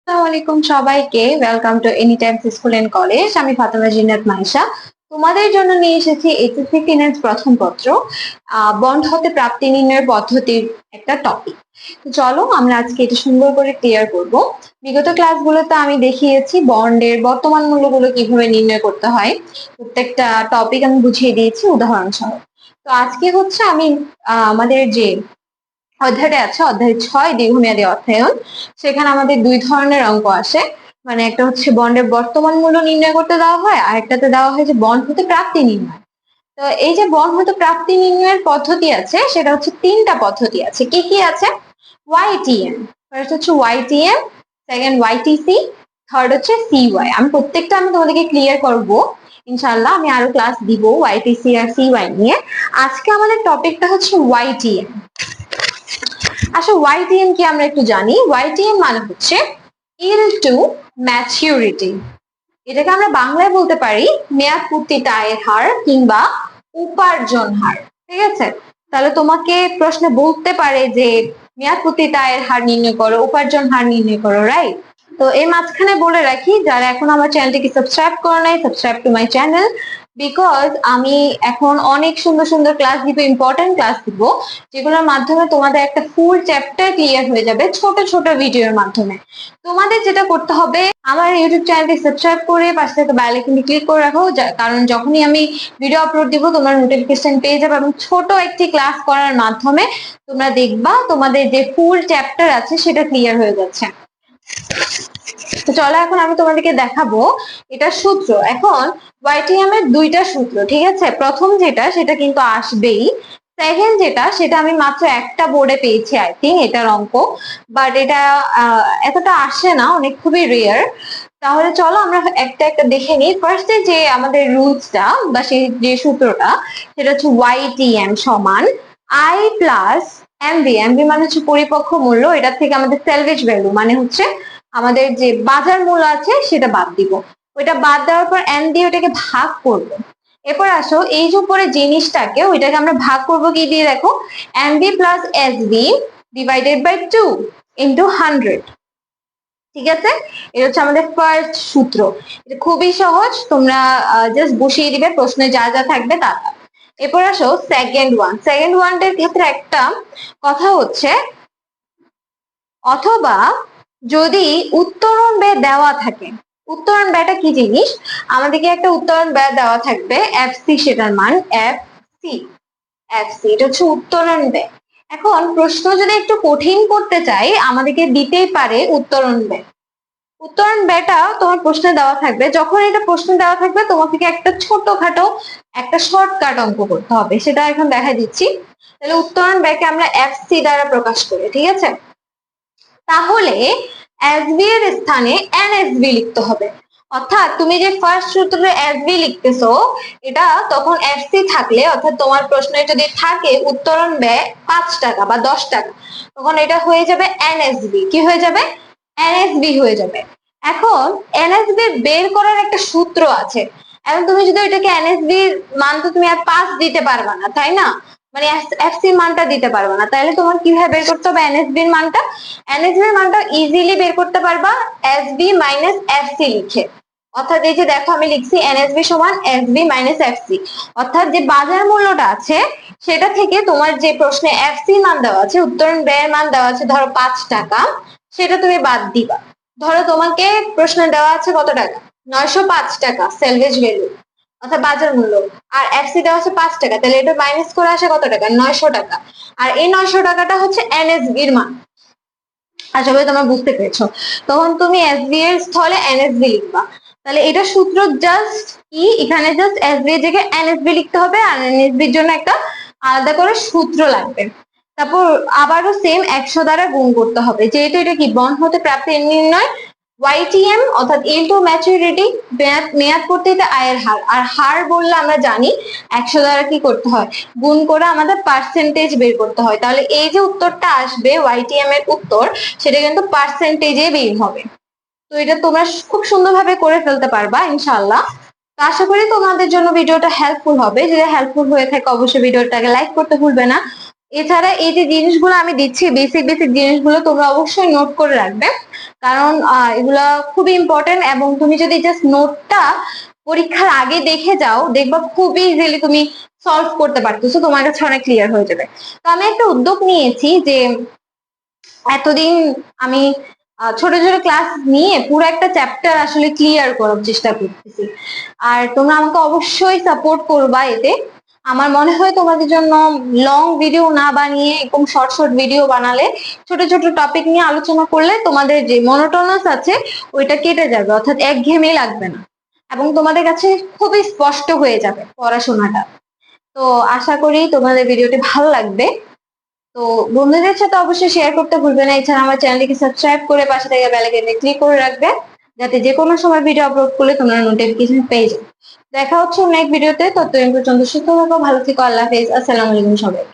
আসসালামু আলাইকুম সবাইকে। Welcome to any time school and college. আমি ফাতেমা জিন্নাত মাইশা তোমাদের জন্য নিয়ে এসেছি এইচএসসি ফিনান্স প্রথম পত্র বন্ড হতে প্রাপ্তি নির্ণয়ের পদ্ধতির একটা টপিক। তো চলো আমরা আজকে এটা সুন্দর করে ক্লিয়ার করব। বিগত ক্লাসগুলোতে আমি দেখিয়েছি বন্ডের বর্তমান মূল্যগুলো কিভাবে নির্ণয় করতে হয়, প্রত্যেকটা টপিক আমি বুঝিয়ে দিয়েছি উদাহরণ সহ। তো আজকে হচ্ছে আমি আমাদের যে অধ্যায়টা আছে, অধ্যায় 6 দীর্ঘমেয়াদী অর্থায়ন, সেখানে আমাদের দুই ধরনের অঙ্ক আসে। মানে একটা হচ্ছে বন্ডের বর্তমান মূল্য নির্ণয় করতে দেওয়া হয়, আর একটাতে দেওয়া হয় যে বন্ড হতে প্রাপ্তি নির্ণয়। তো এই যে বন্ড হতে প্রাপ্তি নির্ণয়ের পদ্ধতি আছে, সেটা হচ্ছে তিনটা পদ্ধতি আছে। কি কি আছে? ওয়াইটিএম, ফার্স্ট হচ্ছে ওয়াইটিএম, সেকেন্ড ওয়াইটিসি, থার্ড হচ্ছে সিওয়াই। আমি প্রত্যেকটা তোমাদেরকে ক্লিয়ার করব ইনশাআল্লাহ। আমি আরো ক্লাস দিব ওয়াইটিসি আর সিওয়াই নিয়ে। আজকে আমাদের টপিকটা হচ্ছে ওয়াইটিএম। আচ্ছা, ওয়াইটিএম কি আমরা একটু জানি। ওয়াইটিএম মানে হচ্ছে ইল টু ম্যাচিউরিটি। এটাকে আমরা বাংলায় বলতে পারি মেয়াদ পূর্তিতে আয়ের হার কিংবা উপার্জন হার। ঠিক আছে, তাহলে তোমাকে প্রশ্নে বলতে পারে যে মেয়াদ পূর্তিতে আয়ের হার নির্ণয় করো, উপার্জন হার নির্ণয় করো, রাইট? তো এই মাঝখানে বলে রাখি, যারা এখন আমার চ্যানেলটিকে সাবস্ক্রাইব করো নাই, subscribe to my channel, because আমি এখন অনেক সুন্দর সুন্দর ক্লাস দিব, ইম্পর্টেন্ট ক্লাস দিব, যেগুলোর মাধ্যমে তোমাদের একটা ফুল চ্যাপ্টার ক্লিয়ার হয়ে যাবে ছোট ছোট ভিডিওর মাধ্যমে। তোমাদের যেটা করতে হবে, আমার ইউটিউব চ্যানেলটি সাবস্ক্রাইব করে পাশে থেকে বেল আইকনটি ক্লিক করে রাখো, কারণ যখনই আমি ভিডিও আপলোড দিব তোমরা নোটিফিকেশন পেয়ে যাবে, এবং ছোট একটি ক্লাস করার মাধ্যমে তোমরা দেখবা তোমাদের যে ফুল চ্যাপ্টার আছে সেটা ক্লিয়ার হয়ে যাচ্ছে। তো চলো এখন আমি তোমাদেরকে দেখাবো এটা সূত্র। এখন ওয়াইটিএম এর দুইটা সূত্র, ঠিক আছে? প্রথম যেটা সেটা কিন্তু আসবেই, সেকেন্ড যেটা সেটা আমি মাত্র একটা বোর্ডে পেয়েছি, আই থিঙ্ক এটার অঙ্ক, বাট এটা এতটা আসে না, অনেক খুবই রেয়ার। তাহলে চলো আমরা একটা একটা দেখে নিই। ফার্স্টে যে আমাদের রুলসটা বা সেই যে সূত্রটা, সেটা হচ্ছে ওয়াইটিএম সমান আই প্লাস এমভি। এমভি মানে হচ্ছে পরিপক্ক মূল্য, এটা থেকে আমাদের সেলভেজ ভ্যালু মানে হচ্ছে আমাদের যে বাজার মূল্য আছে সেটা বাদ দিব। ওইটা বাদ দেওয়ার পর এন দিয়ে ওটাকে ভাগ করব। এরপর আসো এই যে উপরে জিনিসটাকে, ওইটাকে আমরা ভাগ করব কি দিয়ে? দেখো, MV plus SV divided by 2 into 100। ঠিক আছে, এটা হচ্ছে আমাদের ফার্স্ট সূত্র। এটা খুবই সহজ, তোমরা জাস্ট বসিয়ে দিবে প্রশ্নে যা যা থাকবে তা। এরপর আসো সেকেন্ড ওয়ান। সেকেন্ড ওয়ানটার ক্ষেত্রে একটা কথা হচ্ছে, অথবা যদি উত্তরণ ব্যয় দেওয়া থাকে। উত্তরণ ব্যয়টা কি জিনিস? আমাদেরকে একটা উত্তরণ ব্যয় দেওয়া থাকবে এফসি, সেটার মান এফসি। এফসি এটা হচ্ছে উত্তরণ ব্যয়। এখন প্রশ্ন যদি একটু কঠিন করতে চাই, আমাদেরকে দিতেই পারে উত্তরণ ব্যয়। উত্তরণ ব্যয়টা তোমার প্রশ্নে দেওয়া থাকবে। যখন এটা প্রশ্ন দেওয়া থাকবে, তোমাকে একটা ছোটখাটো একটা শর্টকাট অঙ্ক করতে হবে, সেটা এখন দেখা দিচ্ছি। তাহলে উত্তরণ ব্যয়কে আমরা এফসি দ্বারা প্রকাশ করি, ঠিক আছে? তাহলে এসবি এর স্থানে এনএসবি লিখতে হবে। অর্থাৎ তুমি যে ফার্স্ট সূত্রে এসবি লিখতেছো, এটা তখন এফসি থাকলে, অর্থাৎ তোমার প্রশ্নে যদি থাকে উত্তরণ ব্যয় 5 টাকা বা 10 টাকা, তখন এটা হয়ে যাবে এনএসবি। কি হয়ে যাবে? এনএসবি হয়ে যাবে। এখন এনএসবি বের করার একটা সূত্র আছে। এখন তুমি যদি এটাকে এনএসবি মান, তো তুমি আর 5 দিতে পারবা না, তাই না? মানে এফসি মানটা দিতে পারবা না। তাহলে তোমার কিভাবে বের করতে হবে এনএসবি এর মানটা? এনএসবি এর মানটা ইজিলি বের করতে পারবা এসবি মাইনাস এফসি লিখে। অর্থাৎ এই যে দেখো আমি লিখছি এনএসবি সমান এসবি মাইনাস এফসি। অর্থাৎ যে বাজার মূল্যটা আছে সেটা থেকে তোমার যে প্রশ্নে এফসি মান দেওয়া আছে, উত্তরণ ব্যয়ের মান দেওয়া আছে ধরো 5 টাকা, সেটা তুমি বাদ দিবা। ধরো তোমাকে প্রশ্নে দেওয়া আছে কত টাকা? 905 টাকা সেলভেজ ভ্যালু, অর্থাৎ বাজার মূল্য। আর এফসি দেওয়া আছে 5 টাকা, তাহলে এটা মাইনাস করে আসে কত টাকা? 900 টাকা। আর এই 900 টাকাটা হচ্ছে এনএসবি এর মান। আশা করি তোমরা বুঝতে পেরেছো। তখন তুমি এসবি এর স্থলে এনএসবি লিখবা। তাহলে এটা সূত্র জাস্ট কি, এখানে জাস্ট এসবি এর জায়গায় এনএসবি লিখতে হবে, আর এনএসবি এর জন্য একটা আলাদা করে সূত্র লাগবে। তারপর আবারও সেম 100 দ্বারা গুণ করতে হবে, যেহেতু এটা কি বন্ড হতে প্রাপ্তি নির্ণয়। ওয়াইটিএম অর্থাৎ ইনটু ম্যাচুরিটি, মেয়াদ পূর্তিতে আয়ের হার। আর হার বললে আমরা জানি 100 দ্বারা কি করতে হয়? গুণ করে আমাদের পার্সেন্টেজ বের করতে হয়। তাহলে এই যে উত্তরটা আসবে ওয়াইটিএম এর উত্তর, সেটা কিন্তু পার্সেন্টেজে বের হবে। তো এটা তোমরা খুব সুন্দরভাবে করে ফেলতে পারবা ইনশাআল্লাহ। তো আশা করি তোমাদের জন্য ভিডিওটা হেল্পফুল হবে। যদি হেল্পফুল হয়ে থাকে অবশ্যই ভিডিওটাকে লাইক করতে ভুলবে না। এছাড়া এই যে জিনিসগুলো আমি দিচ্ছি, বেসিক বেসিক জিনিসগুলো তোমরা অবশ্যই নোট করে রাখবে। কারণ এগুলা খুবই ইম্পর্টেন্ট, এবং তুমি যদি জাস্ট নোটটা পরীক্ষার আগে দেখে যাও দেখবা খুব ইজিলি তুমি সলভ করতে পারতেছো, তোমার কাছে অনেক ক্লিয়ার হয়ে যাবে। তো আমি একটা উদ্যোগ নিয়েছি যে এতদিন আমি ছোট ছোট ক্লাস নিয়ে পুরো একটা চ্যাপ্টার আসলে ক্লিয়ার করার চেষ্টা করতেছি। আর তোমরা আমাকে অবশ্যই সাপোর্ট করবা এতে। আমার মনে হয় তোমাদের জন্য লং ভিডিও না বানিয়ে এরকম শর্ট শর্ট ভিডিও বানালে, ছোট ছোট টপিক নিয়ে আলোচনা করলে তোমাদের যে মনোটোনাস আছে ওইটা কেটে যাবে, অর্থাৎ একঘেয়েমি লাগবে না, এবং তোমাদের কাছে খুবই স্পষ্ট হয়ে যাবে পড়াশোনাটা। তো আশা করি তোমাদের ভিডিওটি ভালো লাগবে। তো বন্ধুদের সাথে অবশ্যই শেয়ার করতে ভুলবে না। এছাড়া আমার চ্যানেলটিকে সাবস্ক্রাইব করে পাশে থাকা বেল আইকনে ক্লিক করে রাখবে, যাতে যে কোনো সময় ভিডিও আপলোড করলে তোমরা নোটিফিকেশন পেয়ে যাও। দেখা হচ্ছে নেক্সট ভিডিওতে। ততদিন পর্যন্ত সুস্থ থাকো, ভালো থেকো। আল্লাহ হাফেজ। আসসালামু আলাইকুম সবাই।